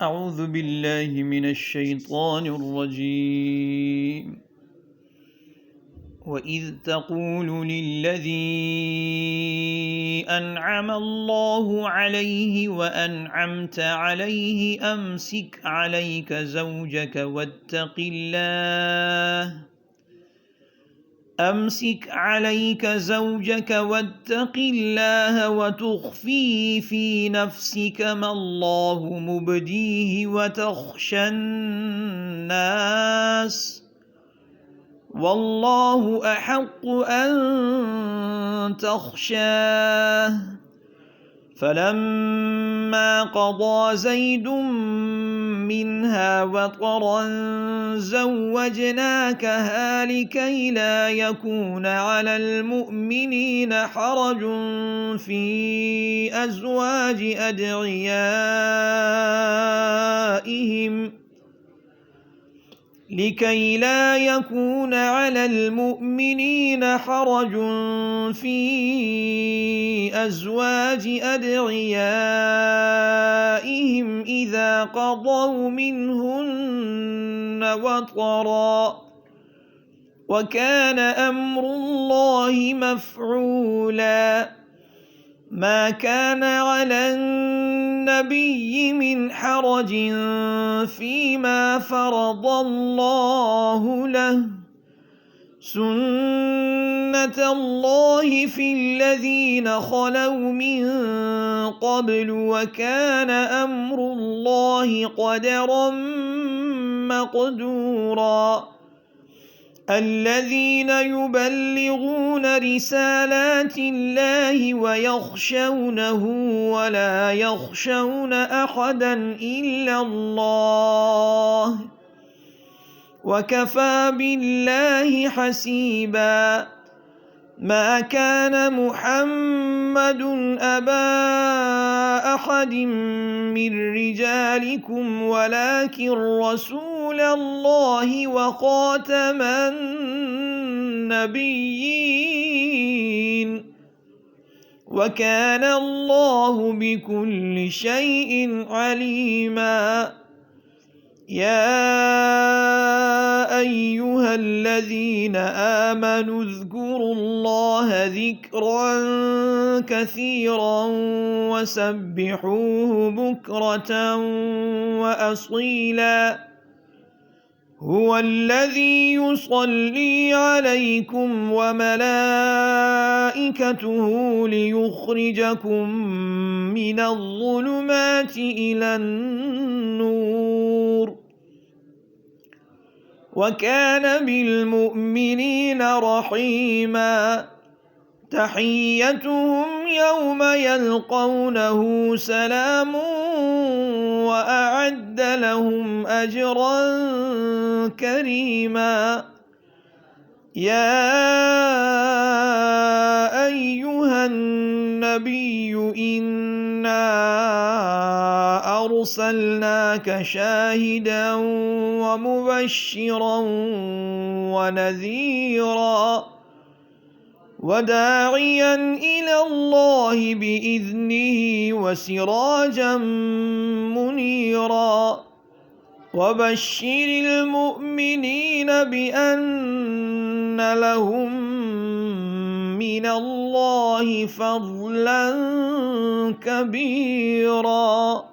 أعوذ بالله من الشيطان الرجيم. وإذ تقول للذي أنعم الله عليه وأنعمت عليه أمسك عليك زوجك واتق الله وتخفي في نفسك ما الله مبديه وتخشى الناس والله أحق أن تخشاه. فلما قضى زيد منها وطرا زوجناكها لكي لا يكون على المؤمنين حرج في أزواج أدعيائهم إذا قضوا منهن وطرا وكان أمر الله مفعولا. ما كان على النبي من حرج فيما فرض الله له، سنة الله في الذين خلوا من قبل وكان أمر الله قدرا مقدورا. الذين يبلغون رسالات الله ويخشونه ولا يخشون أحدا إلا الله وكفى بالله حسيبا. ما كان محمد أبا أحد من رجالكم ولكن رسول الله وخاتم النبيين وكان الله بكل شيء عليما. يا أيها الذين آمنوا اذكروا الله ذكرا كثيرا وسبحوه بكرة وأصيلا. هو الذي يصلي عليكم وملائكته ليخرجكم من الظلمات إلى النور وكان بالمؤمنين رحيما. تحيتهم يوم يلقونه سلام وأعد لهم أجرا كريما. يا أيها النبي إنا أرسلناك شاهدا ومبشرا ونذيرا وداعيا إلى الله بإذنه وسراجا منيرا. وبشر المؤمنين بأن لهم من الله فضلا كبيرا.